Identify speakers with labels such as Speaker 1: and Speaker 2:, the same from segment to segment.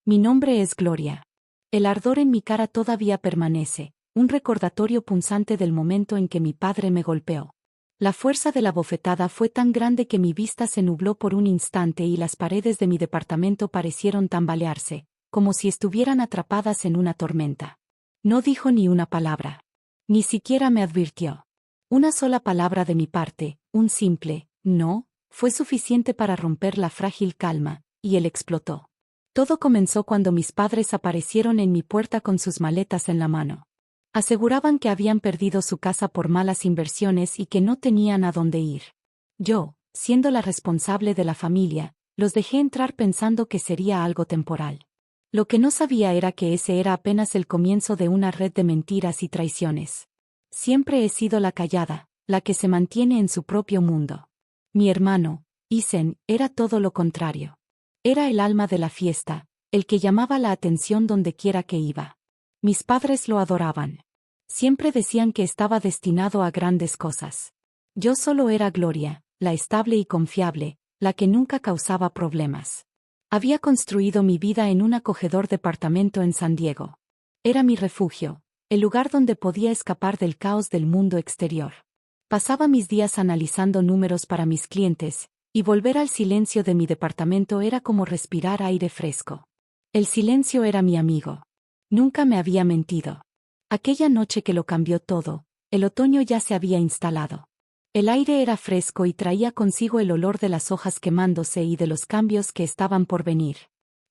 Speaker 1: Mi nombre es Gloria. El ardor en mi cara todavía permanece, un recordatorio punzante del momento en que mi padre me golpeó. La fuerza de la bofetada fue tan grande que mi vista se nubló por un instante y las paredes de mi departamento parecieron tambalearse, como si estuvieran atrapadas en una tormenta. No dijo ni una palabra. Ni siquiera me advirtió. Una sola palabra de mi parte, un simple «no», fue suficiente para romper la frágil calma, y él explotó. Todo comenzó cuando mis padres aparecieron en mi puerta con sus maletas en la mano. Aseguraban que habían perdido su casa por malas inversiones y que no tenían a dónde ir. Yo, siendo la responsable de la familia, los dejé entrar pensando que sería algo temporal. Lo que no sabía era que ese era apenas el comienzo de una red de mentiras y traiciones. Siempre he sido la callada, la que se mantiene en su propio mundo. Mi hermano, Isen, era todo lo contrario. Era el alma de la fiesta, el que llamaba la atención donde quiera que iba. Mis padres lo adoraban. Siempre decían que estaba destinado a grandes cosas. Yo solo era Gloria, la estable y confiable, la que nunca causaba problemas. Había construido mi vida en un acogedor departamento en San Diego. Era mi refugio, el lugar donde podía escapar del caos del mundo exterior. Pasaba mis días analizando números para mis clientes, y volver al silencio de mi departamento era como respirar aire fresco. El silencio era mi amigo. Nunca me había mentido. Aquella noche que lo cambió todo, el otoño ya se había instalado. El aire era fresco y traía consigo el olor de las hojas quemándose y de los cambios que estaban por venir.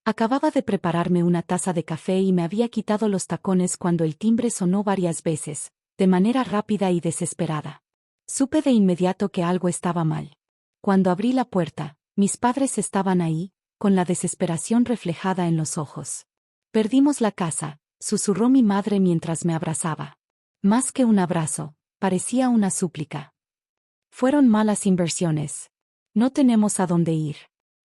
Speaker 1: Acababa de prepararme una taza de café y me había quitado los tacones cuando el timbre sonó varias veces, de manera rápida y desesperada. Supe de inmediato que algo estaba mal. Cuando abrí la puerta, mis padres estaban ahí, con la desesperación reflejada en los ojos. «Perdimos la casa», susurró mi madre mientras me abrazaba. Más que un abrazo, parecía una súplica. «Fueron malas inversiones. No tenemos a dónde ir».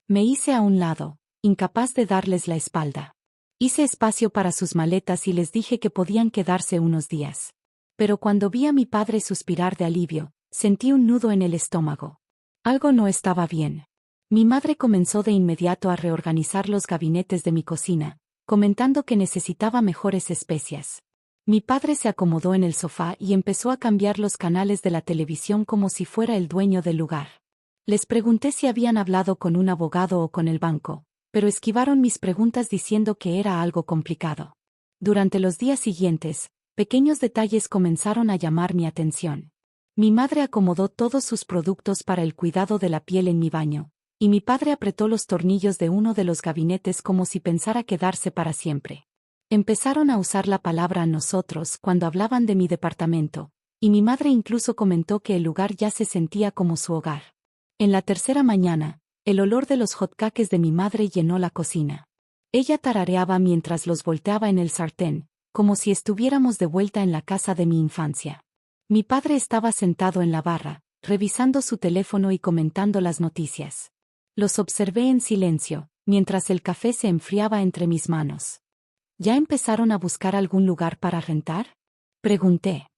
Speaker 1: Me hice a un lado, incapaz de darles la espalda. Hice espacio para sus maletas y les dije que podían quedarse unos días. Pero cuando vi a mi padre suspirar de alivio, sentí un nudo en el estómago. Algo no estaba bien. Mi madre comenzó de inmediato a reorganizar los gabinetes de mi cocina, comentando que necesitaba mejores especias. Mi padre se acomodó en el sofá y empezó a cambiar los canales de la televisión como si fuera el dueño del lugar. Les pregunté si habían hablado con un abogado o con el banco, pero esquivaron mis preguntas diciendo que era algo complicado. Durante los días siguientes, pequeños detalles comenzaron a llamar mi atención. Mi madre acomodó todos sus productos para el cuidado de la piel en mi baño, y mi padre apretó los tornillos de uno de los gabinetes como si pensara quedarse para siempre. Empezaron a usar la palabra nosotros cuando hablaban de mi departamento, y mi madre incluso comentó que el lugar ya se sentía como su hogar. En la tercera mañana, el olor de los hotcakes de mi madre llenó la cocina. Ella tarareaba mientras los volteaba en el sartén, como si estuviéramos de vuelta en la casa de mi infancia. Mi padre estaba sentado en la barra, revisando su teléfono y comentando las noticias. Los observé en silencio, mientras el café se enfriaba entre mis manos. ¿Ya empezaron a buscar algún lugar para rentar?, pregunté.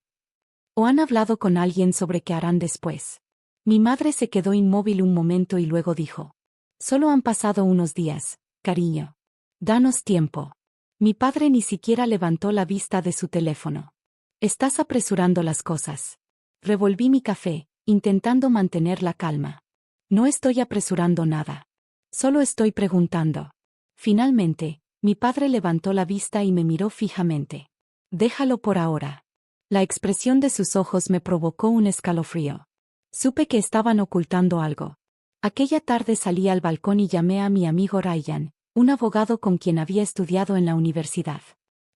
Speaker 1: ¿O han hablado con alguien sobre qué harán después? Mi madre se quedó inmóvil un momento y luego dijo: «Solo han pasado unos días, cariño. Danos tiempo». Mi padre ni siquiera levantó la vista de su teléfono. «Estás apresurando las cosas». Revolví mi café, intentando mantener la calma. «No estoy apresurando nada. Solo estoy preguntando». Finalmente, mi padre levantó la vista y me miró fijamente. «Déjalo por ahora». La expresión de sus ojos me provocó un escalofrío. Supe que estaban ocultando algo. Aquella tarde salí al balcón y llamé a mi amigo Ryan, un abogado con quien había estudiado en la universidad.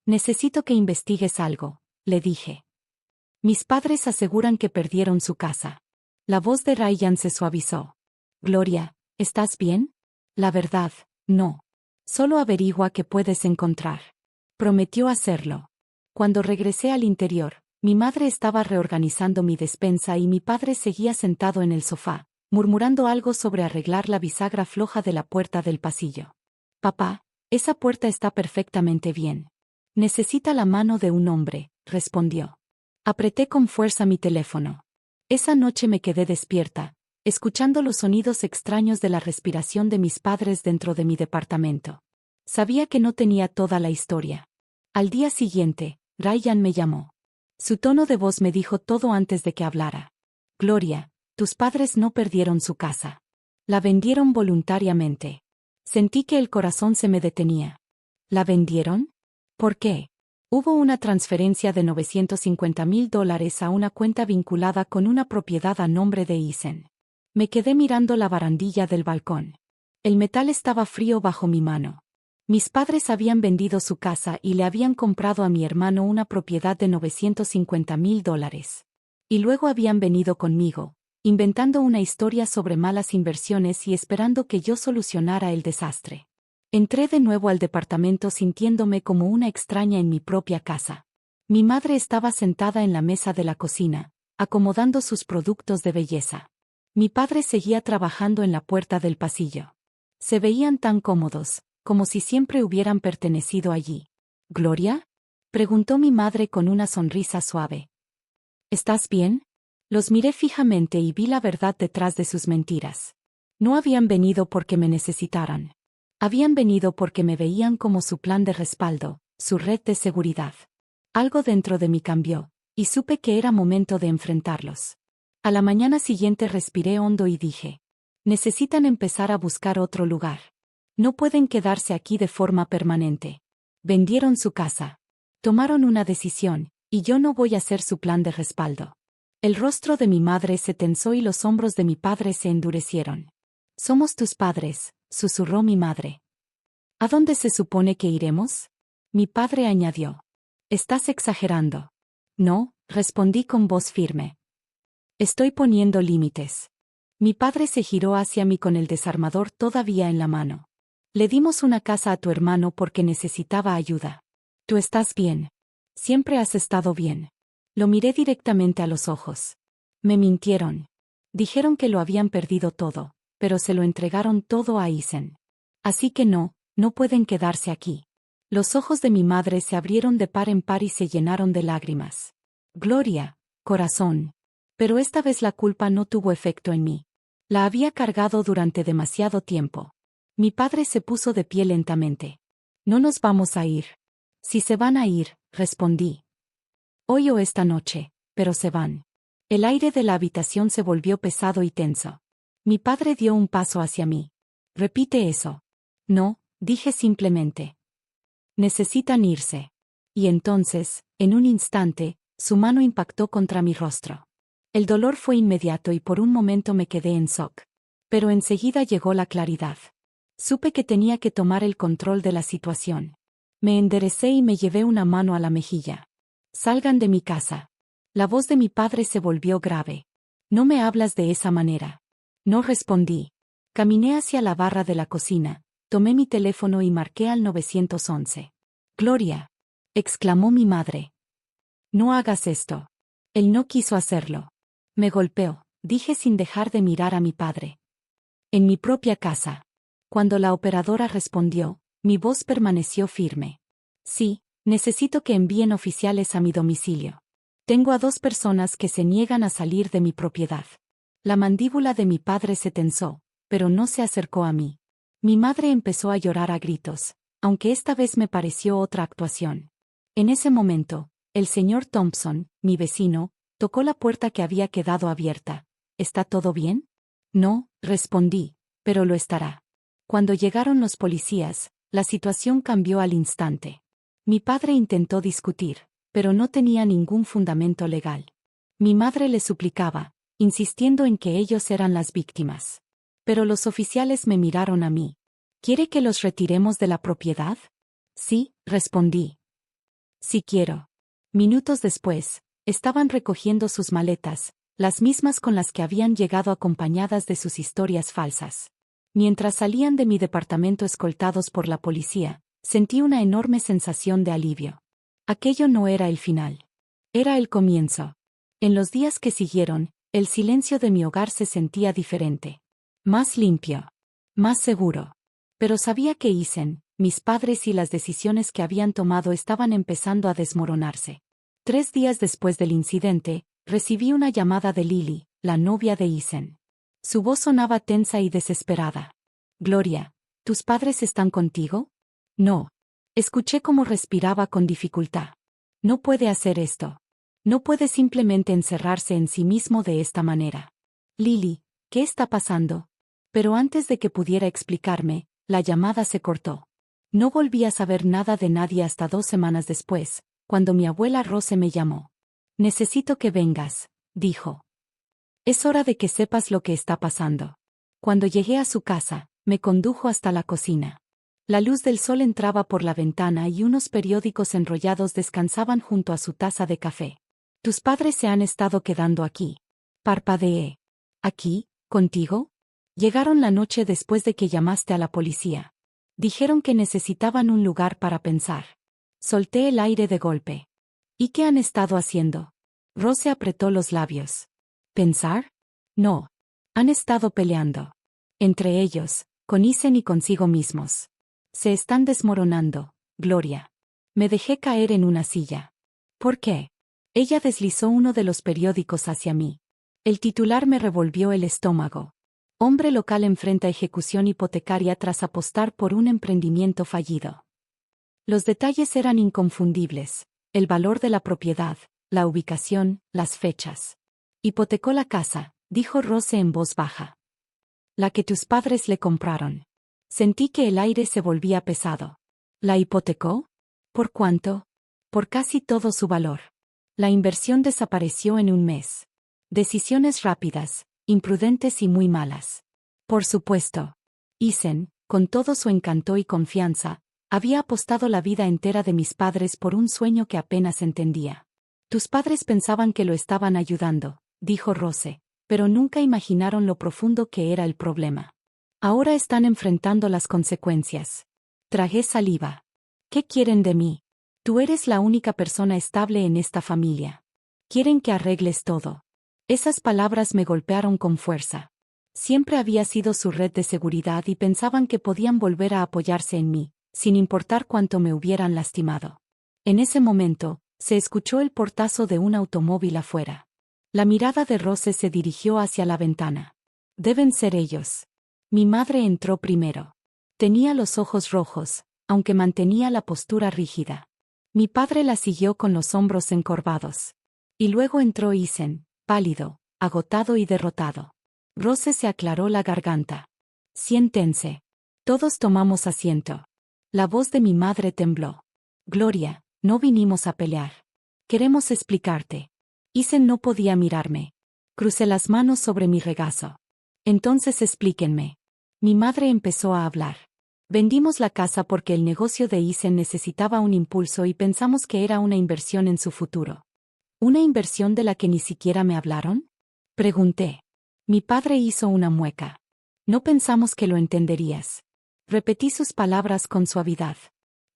Speaker 1: «Necesito que investigues algo», le dije. «Mis padres aseguran que perdieron su casa». La voz de Ryan se suavizó. «Gloria, ¿estás bien?». «La verdad, no. Solo averigua qué puedes encontrar». Prometió hacerlo. Cuando regresé al interior, mi madre estaba reorganizando mi despensa y mi padre seguía sentado en el sofá, murmurando algo sobre arreglar la bisagra floja de la puerta del pasillo. «Papá, esa puerta está perfectamente bien. Necesita la mano de un hombre», respondió. Apreté con fuerza mi teléfono. Esa noche me quedé despierta, escuchando los sonidos extraños de la respiración de mis padres dentro de mi departamento. Sabía que no tenía toda la historia. Al día siguiente, Ryan me llamó. Su tono de voz me dijo todo antes de que hablara. Gloria, tus padres no perdieron su casa. La vendieron voluntariamente. Sentí que el corazón se me detenía. ¿La vendieron? ¿Por qué? Hubo una transferencia de $950,000 a una cuenta vinculada con una propiedad a nombre de Isen. Me quedé mirando la barandilla del balcón. El metal estaba frío bajo mi mano. Mis padres habían vendido su casa y le habían comprado a mi hermano una propiedad de $950,000. Y luego habían venido conmigo, inventando una historia sobre malas inversiones y esperando que yo solucionara el desastre. Entré de nuevo al departamento sintiéndome como una extraña en mi propia casa. Mi madre estaba sentada en la mesa de la cocina, acomodando sus productos de belleza. Mi padre seguía trabajando en la puerta del pasillo. Se veían tan cómodos, como si siempre hubieran pertenecido allí. ¿Gloria? Preguntó mi madre con una sonrisa suave. ¿Estás bien? Los miré fijamente y vi la verdad detrás de sus mentiras. No habían venido porque me necesitaran. Habían venido porque me veían como su plan de respaldo, su red de seguridad. Algo dentro de mí cambió, y supe que era momento de enfrentarlos. A la mañana siguiente respiré hondo y dije: necesitan empezar a buscar otro lugar. No pueden quedarse aquí de forma permanente. Vendieron su casa. Tomaron una decisión, y yo no voy a ser su plan de respaldo. El rostro de mi madre se tensó y los hombros de mi padre se endurecieron. Somos tus padres, susurró mi madre. ¿A dónde se supone que iremos? Mi padre añadió. Estás exagerando. No, respondí con voz firme. Estoy poniendo límites. Mi padre se giró hacia mí con el desarmador todavía en la mano. Le dimos una casa a tu hermano porque necesitaba ayuda. ¿Tú estás bien? Siempre has estado bien. Lo miré directamente a los ojos. Me mintieron. Dijeron que lo habían perdido todo, pero se lo entregaron todo a Isen. Así que no pueden quedarse aquí. Los ojos de mi madre se abrieron de par en par y se llenaron de lágrimas. Gloria, corazón. Pero esta vez la culpa no tuvo efecto en mí. La había cargado durante demasiado tiempo. Mi padre se puso de pie lentamente. No nos vamos a ir. Si se van a ir, respondí. Hoy o esta noche, pero se van. El aire de la habitación se volvió pesado y tenso. Mi padre dio un paso hacia mí. Repite eso. No, dije simplemente. Necesitan irse. Y entonces, en un instante, su mano impactó contra mi rostro. El dolor fue inmediato y por un momento me quedé en shock. Pero enseguida llegó la claridad. Supe que tenía que tomar el control de la situación. Me enderecé y me llevé una mano a la mejilla. Salgan de mi casa. La voz de mi padre se volvió grave. No me hablas de esa manera. No respondí. Caminé hacia la barra de la cocina, tomé mi teléfono y marqué al 911. Gloria, exclamó mi madre. No hagas esto. Él no quiso hacerlo. Me golpeó, dije sin dejar de mirar a mi padre. En mi propia casa. Cuando la operadora respondió, mi voz permaneció firme. Sí, necesito que envíen oficiales a mi domicilio. Tengo a 2 personas que se niegan a salir de mi propiedad. La mandíbula de mi padre se tensó, pero no se acercó a mí. Mi madre empezó a llorar a gritos, aunque esta vez me pareció otra actuación. En ese momento, el señor Thompson, mi vecino, tocó la puerta que había quedado abierta. ¿Está todo bien? No, respondí, pero lo estará. Cuando llegaron los policías, la situación cambió al instante. Mi padre intentó discutir, pero no tenía ningún fundamento legal. Mi madre le suplicaba, insistiendo en que ellos eran las víctimas. Pero los oficiales me miraron a mí. ¿Quiere que los retiremos de la propiedad? Sí, respondí. Sí quiero. Minutos después, estaban recogiendo sus maletas, las mismas con las que habían llegado acompañadas de sus historias falsas. Mientras salían de mi departamento escoltados por la policía, sentí una enorme sensación de alivio. Aquello no era el final. Era el comienzo. En los días que siguieron, el silencio de mi hogar se sentía diferente. Más limpio. Más seguro. Pero sabía que Isen, mis padres y las decisiones que habían tomado estaban empezando a desmoronarse. 3 días después del incidente, recibí una llamada de Lily, la novia de Isen. Su voz sonaba tensa y desesperada. Gloria, ¿tus padres están contigo? No. Escuché cómo respiraba con dificultad. No puede hacer esto. No puede simplemente encerrarse en sí mismo de esta manera. Lily, ¿qué está pasando? Pero antes de que pudiera explicarme, la llamada se cortó. No volví a saber nada de nadie hasta 2 semanas después, cuando mi abuela Rose me llamó. Necesito que vengas, dijo. Es hora de que sepas lo que está pasando. Cuando llegué a su casa, me condujo hasta la cocina. La luz del sol entraba por la ventana y unos periódicos enrollados descansaban junto a su taza de café. Tus padres se han estado quedando aquí. Parpadeé. ¿Aquí? ¿Contigo? Llegaron la noche después de que llamaste a la policía. Dijeron que necesitaban un lugar para pensar. Solté el aire de golpe. ¿Y qué han estado haciendo? Rose apretó los labios. ¿Pensar? No. Han estado peleando. Entre ellos, con Isen y consigo mismos. Se están desmoronando, Gloria. Me dejé caer en una silla. ¿Por qué? Ella deslizó uno de los periódicos hacia mí. El titular me revolvió el estómago. Hombre local enfrenta ejecución hipotecaria tras apostar por un emprendimiento fallido. Los detalles eran inconfundibles. El valor de la propiedad, la ubicación, las fechas. Hipotecó la casa, dijo Rose en voz baja. La que tus padres le compraron. Sentí que el aire se volvía pesado. ¿La hipotecó? ¿Por cuánto? Por casi todo su valor. La inversión desapareció en un mes. Decisiones rápidas, imprudentes y muy malas. Por supuesto. Isen, con todo su encanto y confianza, había apostado la vida entera de mis padres por un sueño que apenas entendía. Tus padres pensaban que lo estaban ayudando, dijo Rose, pero nunca imaginaron lo profundo que era el problema. Ahora están enfrentando las consecuencias. Tragué saliva. ¿Qué quieren de mí? Tú eres la única persona estable en esta familia. Quieren que arregles todo. Esas palabras me golpearon con fuerza. Siempre había sido su red de seguridad y pensaban que podían volver a apoyarse en mí, sin importar cuánto me hubieran lastimado. En ese momento, se escuchó el portazo de un automóvil afuera. La mirada de Rose se dirigió hacia la ventana. Deben ser ellos. Mi madre entró primero. Tenía los ojos rojos, aunque mantenía la postura rígida. Mi padre la siguió con los hombros encorvados. Y luego entró Isen, pálido, agotado y derrotado. Rose se aclaró la garganta. Siéntense. Todos tomamos asiento. La voz de mi madre tembló. Gloria, no vinimos a pelear. Queremos explicarte. Isen no podía mirarme. Crucé las manos sobre mi regazo. Entonces explíquenme. Mi madre empezó a hablar. Vendimos la casa porque el negocio de Isen necesitaba un impulso y pensamos que era una inversión en su futuro. ¿Una inversión de la que ni siquiera me hablaron? Pregunté. Mi padre hizo una mueca. No pensamos que lo entenderías. Repetí sus palabras con suavidad.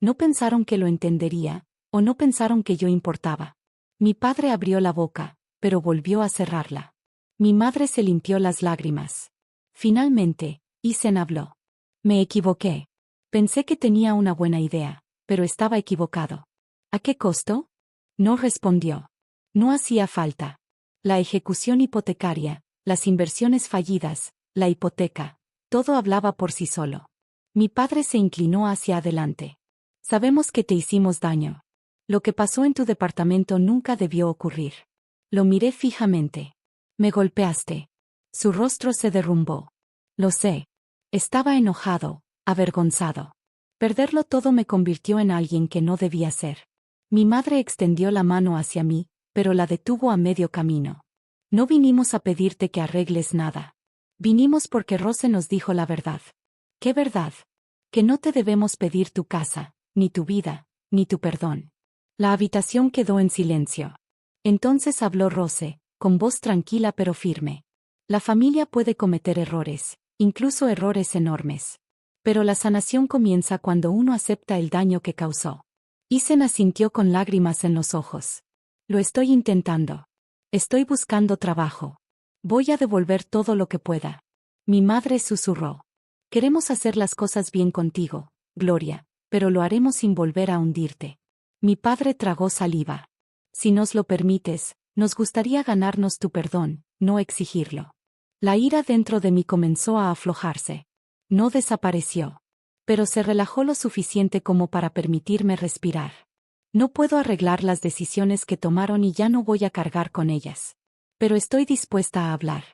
Speaker 1: No pensaron que lo entendería, o no pensaron que yo importaba. Mi padre abrió la boca, pero volvió a cerrarla. Mi madre se limpió las lágrimas. Finalmente, Isen habló. Me equivoqué. Pensé que tenía una buena idea, pero estaba equivocado. ¿A qué costo? No respondió. No hacía falta. La ejecución hipotecaria, las inversiones fallidas, la hipoteca, todo hablaba por sí solo. Mi padre se inclinó hacia adelante. Sabemos que te hicimos daño. Lo que pasó en tu departamento nunca debió ocurrir. Lo miré fijamente. Me golpeaste. Su rostro se derrumbó. Lo sé. Estaba enojado, avergonzado. Perderlo todo me convirtió en alguien que no debía ser. Mi madre extendió la mano hacia mí, pero la detuvo a medio camino. No vinimos a pedirte que arregles nada. Vinimos porque Rose nos dijo la verdad. ¿Qué verdad? Que no te debemos pedir tu casa, ni tu vida, ni tu perdón. La habitación quedó en silencio. Entonces habló Rose, con voz tranquila pero firme. La familia puede cometer errores, incluso errores enormes. Pero la sanación comienza cuando uno acepta el daño que causó. Isen asintió con lágrimas en los ojos. Lo estoy intentando. Estoy buscando trabajo. Voy a devolver todo lo que pueda. Mi madre susurró. Queremos hacer las cosas bien contigo, Gloria, pero lo haremos sin volver a hundirte. Mi padre tragó saliva. Si nos lo permites, nos gustaría ganarnos tu perdón, no exigirlo. La ira dentro de mí comenzó a aflojarse. No desapareció. pero se relajó lo suficiente como para permitirme respirar. No puedo arreglar las decisiones que tomaron y ya no voy a cargar con ellas. Pero estoy dispuesta a hablar.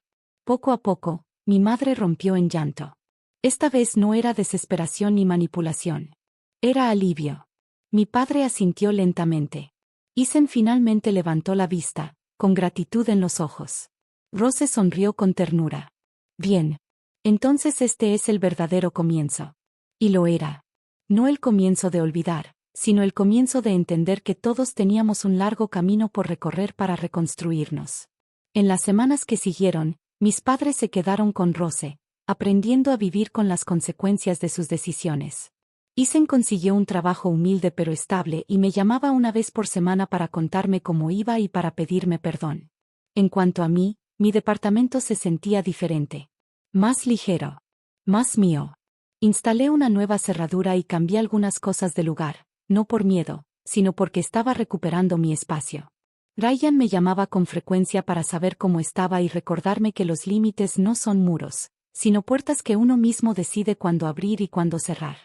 Speaker 1: Poco a poco, mi madre rompió en llanto. Esta vez no era desesperación ni manipulación. Era alivio. Mi padre asintió lentamente. Isen finalmente levantó la vista, con gratitud en los ojos. Rose sonrió con ternura. Bien. Entonces este es el verdadero comienzo. Y lo era. No el comienzo de olvidar, sino el comienzo de entender que todos teníamos un largo camino por recorrer para reconstruirnos. En las semanas que siguieron, mis padres se quedaron con Rose, aprendiendo a vivir con las consecuencias de sus decisiones. Isen consiguió un trabajo humilde pero estable y me llamaba una vez por semana para contarme cómo iba y para pedirme perdón. En cuanto a mí, mi departamento se sentía diferente. Más ligero. Más mío. Instalé una nueva cerradura y cambié algunas cosas de lugar, no por miedo, sino porque estaba recuperando mi espacio. Ryan me llamaba con frecuencia para saber cómo estaba y recordarme que los límites no son muros, sino puertas que uno mismo decide cuándo abrir y cuándo cerrar.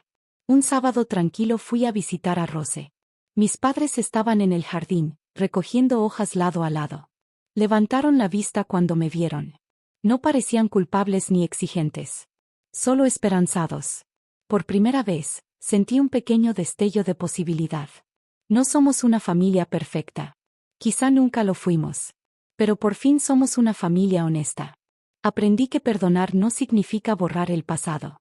Speaker 1: Un sábado tranquilo fui a visitar a Rose. Mis padres estaban en el jardín, recogiendo hojas lado a lado. Levantaron la vista cuando me vieron. No parecían culpables ni exigentes. Solo esperanzados. Por primera vez, sentí un pequeño destello de posibilidad. No somos una familia perfecta. Quizá nunca lo fuimos. Pero por fin somos una familia honesta. Aprendí que perdonar no significa borrar el pasado.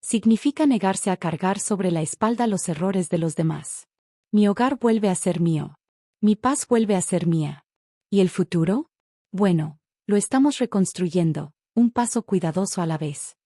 Speaker 1: Significa negarse a cargar sobre la espalda los errores de los demás. Mi hogar vuelve a ser mío. Mi paz vuelve a ser mía. ¿Y el futuro? Bueno, lo estamos reconstruyendo, un paso cuidadoso a la vez.